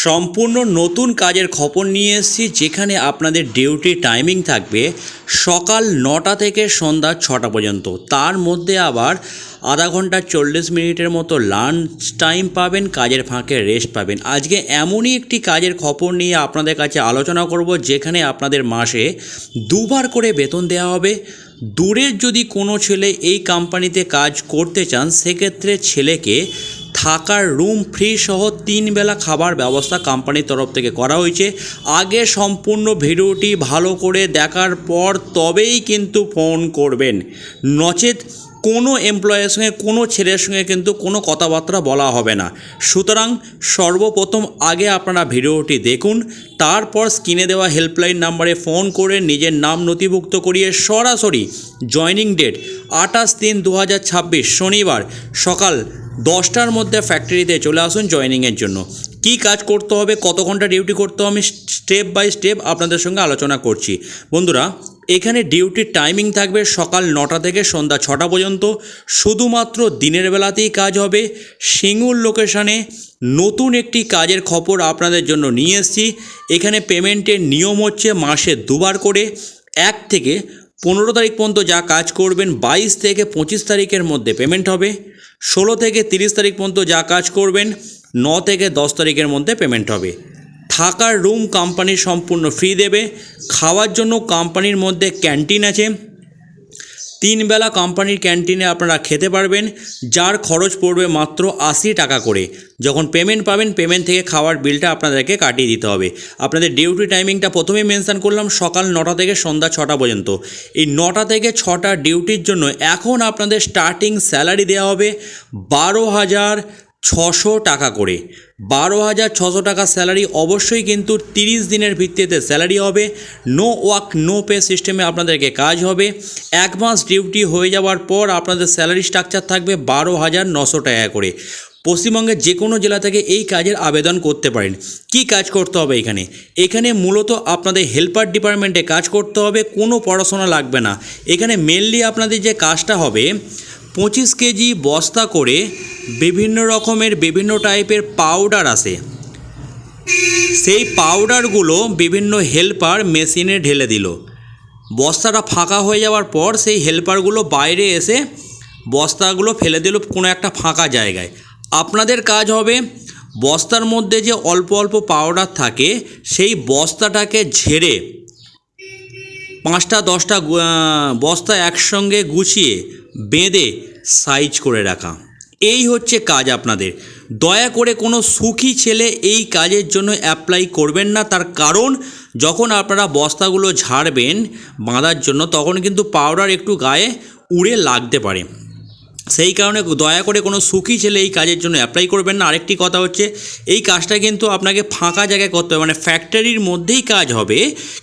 সম্পূর্ণ নতুন কাজের খবর নিয়ে এসেছি, যেখানে আপনাদের ডিউটি টাইমিং থাকবে সকাল 9টা থেকে সন্ধ্যা 6টা পর্যন্ত। তার মধ্যে আবার আধা ঘন্টা 40 মিনিটের মতো লাঞ্চ টাইম পাবেন, কাজের ফাঁকে রেস্ট পাবেন। আজকে এমনই একটি কাজের খবর নিয়ে আপনাদের কাছে আলোচনা করব, যেখানে আপনাদের মাসে দুবার করে বেতন দেওয়া হবে। দূরের যদি কোনো ছেলে এই কোম্পানিতে কাজ করতে চান, সেক্ষেত্রে ছেলেকে থাকার রুম ফ্রি সহ 3 বেলা খাবার ব্যবস্থা কোম্পানির তরফ থেকে করা হয়েছে। আগে সম্পূর্ণ ভিডিওটি ভালো করে দেখার পর তবেই কিন্তু ফোন করবেন, নচেত কোনো এমপ্লয়ের সঙ্গে কোনো ছেলের সঙ্গে কিন্তু কোনো কথাবার্তা বলা হবে না। সুতরাং সর্বপ্রথম আগে আপনারা ভিডিওটি দেখুন, তারপর স্ক্রিনে দেওয়া হেল্পলাইন নাম্বারে ফোন করে নিজের নাম নথিভুক্ত করিয়ে সরাসরি জয়নিং ডেট 28/3/2026 শনিবার সকাল 10টার মধ্যে ফ্যাক্টরিতে চলে আসুন জয়নিংয়ের জন্য। কি কাজ করতে হবে, কত ঘন্টা ডিউটি করতে হবে, আমি স্টেপ বাই স্টেপ আপনাদের সঙ্গে আলোচনা করছি। বন্ধুরা, এখানে ডিউটির টাইমিং থাকবে সকাল 9টা থেকে সন্ধ্যা 6টা পর্যন্ত। শুধুমাত্র দিনের বেলাতেই কাজ হবে। সিঙ্গুর লোকেশানে নতুন একটি কাজের খবর আপনাদের জন্য নিয়ে এসেছি। এখানে পেমেন্টের নিয়ম হচ্ছে মাসে দুবার করে। 1 থেকে 15 তারিখ পর্যন্ত যা কাজ করবেন 22 থেকে 25 তারিখের মধ্যে পেমেন্ট হবে। 16 থেকে 30 তারিখ পর্যন্ত যা কাজ করবেন 9 থেকে 10 তারিখের মধ্যে পেমেন্ট হবে। থাকার রুম কোম্পানি সম্পূর্ণ ফ্রি দেবে। খাওয়ার জন্য কোম্পানির মধ্যে ক্যান্টিন আছে। 3 বেলা কোম্পানির ক্যান্টিনে আপনারা খেতে পারবেন, যার খরচ পড়বে মাত্র 80 টাকা করে। যখন পেমেন্ট পাবেন, পেমেন্ট থেকে খাওয়ার বিলটা আপনাদেরকে কাটিয়ে দিতে হবে। আপনাদের ডিউটি টাইমিংটা প্রথমেই মেনশান করলাম, সকাল 9টা থেকে সন্ধ্যা 6টা পর্যন্ত। এই 9টা থেকে 6টা ডিউটির জন্য এখন আপনাদের স্টার্টিং স্যালারি দেওয়া হবে 12,600 টাকা করে। 12,600 টাকা স্যালারি। অবশ্যই কিন্তু 30 দিনের ভিত্তিতে স্যালারি হবে। নো ওয়ার্ক নো পে সিস্টেমে আপনাদেরকে কাজ হবে। 1 মাস ডিউটি হয়ে যাওয়ার পর আপনাদের স্যালারি স্ট্রাকচার থাকবে 12,900 টাকা করে। পশ্চিমবঙ্গের যে কোনো জেলা থেকে এই কাজের আবেদন করতে পারেন। কি কাজ করতে হবে এখানে মূলত আপনাদের হেল্পার ডিপার্টমেন্টে কাজ করতে হবে, কোনো পড়াশোনা লাগবে না। এখানে মেনলি আপনাদের যে কাজটা হবে, 25 কেজি বস্তা করে বিভিন্ন রকমের বিভিন্ন টাইপের পাউডার আসে। সেই পাউডারগুলো বিভিন্ন হেল্পার মেশিনে ঢেলে দিল। বস্তাটা ফাঁকা হয়ে যাওয়ার পর সেই হেল্পারগুলো বাইরে এসে বস্তাগুলো ফেলে দিল কোনো একটা ফাঁকা জায়গায়। আপনাদের কাজ হবে বস্তার মধ্যে যে অল্প অল্প পাউডার থাকে, সেই বস্তাটাকে ঝেড়ে 5টা 10টা বস্তা একসঙ্গে গুছিয়ে বেঁধে সাইজ করে রাখা। এই হচ্ছে কাজ আপনাদের। দয়া করে কোনো সুখী ছেলে এই কাজের জন্য অ্যাপ্লাই করবেন না। তার কারণ, যখন আপনারা বস্তাগুলো ঝাড়বেন বাঁধার জন্য, তখন কিন্তু পাউডার একটু গায়ে উড়ে লাগতে পারে। সেই কারণে দয়া করে কোনো সুখী ছেলে এই কাজের জন্য অ্যাপ্লাই করবেন না। আরেকটি কথা হচ্ছে, এই কাজটা কিন্তু আপনাকে ফাঁকা জায়গায় করতে হবে, মানে ফ্যাক্টরির মধ্যেই কাজ হবে,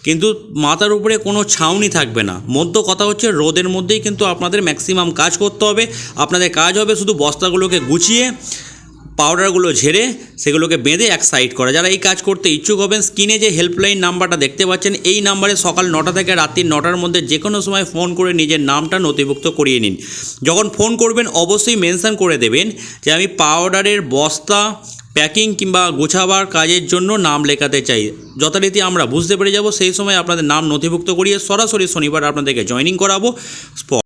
কিন্তু মাথার উপরে কোনো ছাউনি থাকবে না। মধ্য কথা হচ্ছে, রোদের মধ্যেই কিন্তু আপনাদের ম্যাক্সিমাম কাজ করতে হবে। আপনাদের কাজ হবে শুধু বস্তাগুলোকে গুছিয়ে পাউডারগুলো ঝেড়ে সেগুলোকে বেঁধে এক সাইড করা। যারা এই কাজ করতে ইচ্ছুক হবেন, স্ক্রিনে যে হেল্পলাইন নাম্বারটা দেখতে পাচ্ছেন, এই নাম্বারে সকাল 9টা থেকে রাত্রি 9টার মধ্যে যে কোনো সময় ফোন করে নিজের নামটা নথিভুক্ত করিয়ে নিন। যখন ফোন করবেন অবশ্যই মেনশন করে দেবেন যে আমি পাউডারের বস্তা প্যাকিং কিংবা গোছাবার কাজের জন্য নাম লেখাতে চাই। যথারীতি আমরা বুঝতে পেরে যাব। সেই সময় আপনাদের নাম নথিভুক্ত করিয়ে সরাসরি শনিবার আপনাদেরকে জয়েনিং করাবো।